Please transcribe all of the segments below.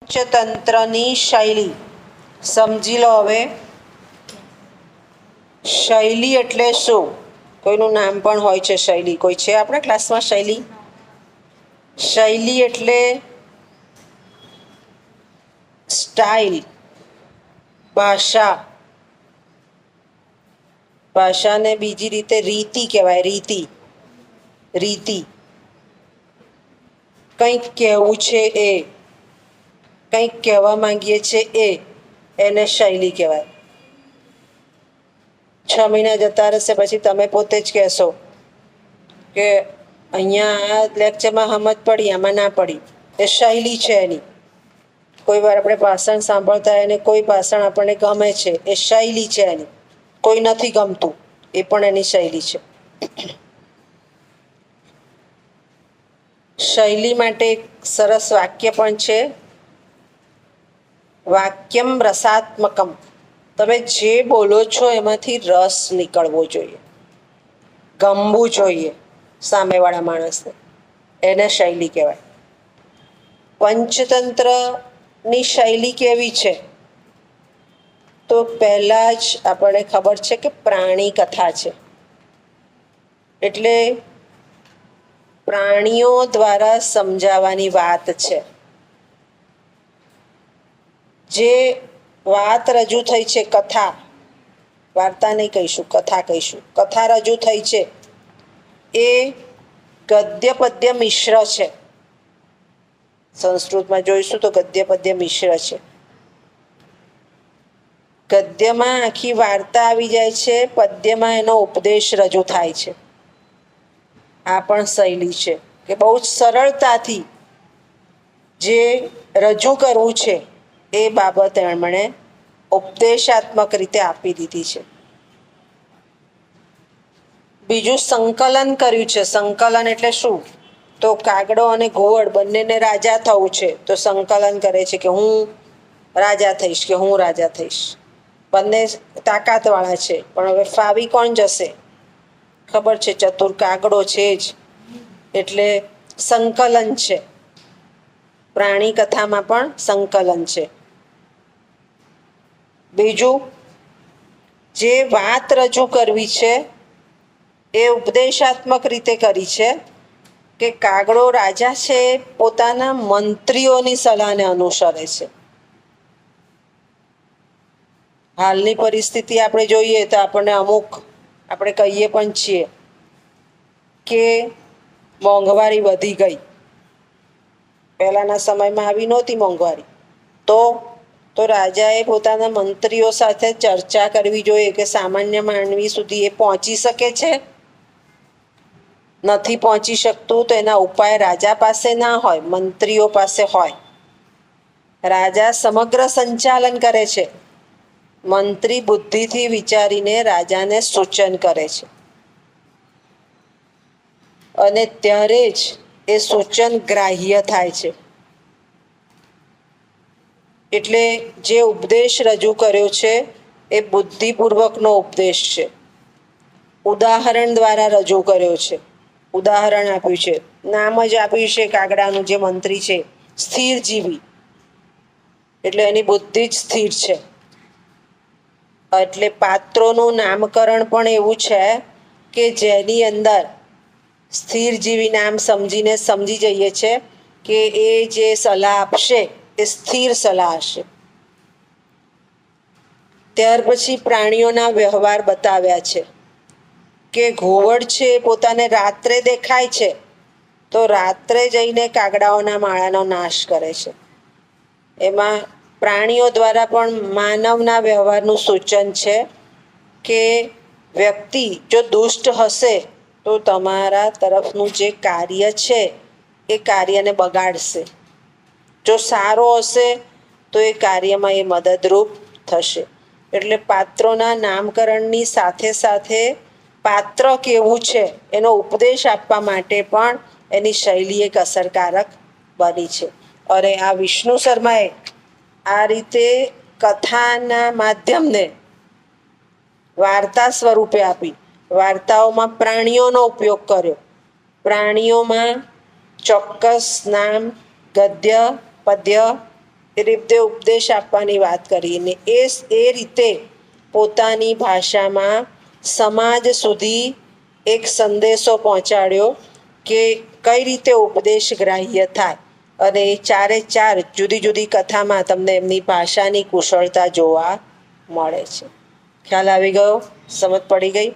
પંચતંત્રની શૈલી સમજી લો. હવે શૈલી એટલે શું? કોઈનું નામ પણ હોય છે શૈલી. કોઈ છે આપણા ક્લાસમાં શૈલી? શૈલી એટલે સ્ટાઇલ, ભાષા. ભાષાને બીજી રીતે રીતિ કહેવાય. રીતિ કંઈક કહેવું છે એ, કંઈક કહેવા માંગીએ છીએ એને શૈલી કહેવાય. 6 મહિના જતા રહેશે પછી તમે પોતે જ કહેશો કે અહીંયા આ લેક્ચરમાં સમજ પડી, આમાં ના પડી. એ શૈલી છે એની. કોઈ વાર આપણે ભાષણ સાંભળતા હોય અને કોઈ ભાષણ આપણને ગમે છે, એ શૈલી છે એની. કોઈ નથી ગમતું, એ પણ એની શૈલી છે. શૈલી માટે એક સરસ વાક્ય પણ છે, વાક્યમ રસાત્મકમ. તમે જે બોલો છો એમાંથી રસ નીકળવો જોઈએ, ગમવું જોઈએ સામેવાળા માણસને. એને શૈલી કહેવાય. પંચતંત્રની શૈલી કેવી છે? તો પહેલાં જ આપણને ખબર છે કે પ્રાણી કથા છે. એટલે પ્રાણીઓ દ્વારા સમજાવવાની વાત છે. જે વાત રજૂ થઈ છે, કથા, વાર્તા નહીં કહીશું, કથા કહીશું. કથા રજૂ થઈ છે એ ગદ્ય પદ્ય મિશ્ર છે. સંસ્કૃતમાં જોઈશું તો ગદ્ય પદ્ય મિશ્ર છે. ગદ્યમાં આખી વાર્તા આવી જાય છે, પદ્યમાં એનો ઉપદેશ રજૂ થાય છે. આ પણ શૈલી છે કે બહુ જ સરળતાથી જે રજૂ કરવું છે એ બાબત એમણે ઉપદેશાત્મક રીતે આપી દીધી છે. બીજું સંકલન કર્યું છે. સંકલન એટલે શું? તો કાગડો અને ઘુવડ બંનેને રાજા થવું છે તો સંકલન કરે છે કે હું રાજા થઈશ, કે હું રાજા થઈશ. બંને તાકાતવાળા છે પણ હવે ફાવી કોણ જશે? ખબર છે ચતુર કાગડો છે જ. એટલે સંકલન છે. પ્રાણી કથામાં પણ સંકલન છે. બીજું, જે વાત રજૂ કરવી છે એ ઉપદેશાત્મક રીતે કરી છે કે કાગડો રાજા છે પોતાના મંત્રીઓની સલાહને અનુસરે છે. હાલની પરિસ્થિતિ આપણે જોઈએ તો આપણને અમુક આપણે કહીએ પણ છીએ કે મોંઘવારી વધી ગઈ. પહેલાંના સમયમાં આવી નહોતી મોંઘવારી. તો રાજાએ પોતાના મંત્રીઓ સાથે ચર્ચા કરવી જોઈએ કે સામાન્ય માનવી સુધી એ પહોંચી શકે છે. નથી પહોંચી શકતું તો એના ઉપાય રાજા પાસે ના હોય, મંત્રીઓ પાસે હોય. રાજા સમગ્ર સંચાલન કરે છે, મંત્રી બુદ્ધિથી વિચારીને રાજાને સૂચન કરે છે અને ત્યારે જ એ સૂચન ગ્રાહ્ય થાય છે. એટલે જે ઉપદેશ રજૂ કર્યો છે એ બુદ્ધિપૂર્વકનો ઉપદેશ છે. ઉદાહરણ દ્વારા રજૂ કર્યો છે. ઉદાહરણ આપ્યું છે. નામ જ આપ્યું છે કાગડાનું, જે મંત્રી છે સ્થિરજીવી, એટલે એની બુદ્ધિ જ સ્થિર છે. એટલે પાત્રોનું નામકરણ પણ એવું છે કે જેની અંદર સ્થિરજીવી નામ સમજીને સમજી જઈએ છે કે એ જે સલાહ આપશે એ સ્થિર સલાહ હશે. ત્યાર પછી પ્રાણીઓના વ્યવહાર બતાવ્યા છે કે ઘુવડ છે પોતાને રાત્રે દેખાય છે તો રાત્રે જઈને કાગડાઓના માળાનો નાશ કરે છે. એમાં પ્રાણીઓ દ્વારા પણ માનવના વ્યવહારનું સૂચન છે કે વ્યક્તિ જો દુષ્ટ હશે તો તમારા તરફનું જે કાર્ય છે એ કાર્યને બગાડશે. જો સારો હશે તો એ કાર્યમાં એ મદદરૂપ થશે. એટલે પાત્રોના નામકરણની સાથે સાથે પાત્ર કેવું છે એનો ઉપદેશ આપવા માટે પણ એની શૈલી એક અસરકારક બની છે. અને આ વિષ્ણુ શર્માએ આ રીતે કથાના માધ્યમને વાર્તા સ્વરૂપે આપી. વાર્તાઓમાં પ્રાણીઓનો ઉપયોગ કર્યો. પ્રાણીઓમાં ચોક્કસ નામ, ગદ્ય, પદ્ય એ રીતે ઉપદેશ આપવાની વાત કરીને એ રીતે પોતાની ભાષામાં સમાજ સુધી એક સંદેશો પહોંચાડ્યો કે કઈ રીતે ઉપદેશ ગ્રાહ્ય થાય. અને એ ચારે ચાર જુદી જુદી કથામાં તમને એમની ભાષાની કુશળતા જોવા મળે છે. ખ્યાલ આવી ગયો? સમજ પડી ગઈ?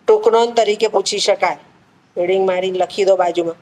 ટૂંક નોંધ તરીકે પૂછી શકાય. રીડિંગ મારીને લખી દો બાજુમાં.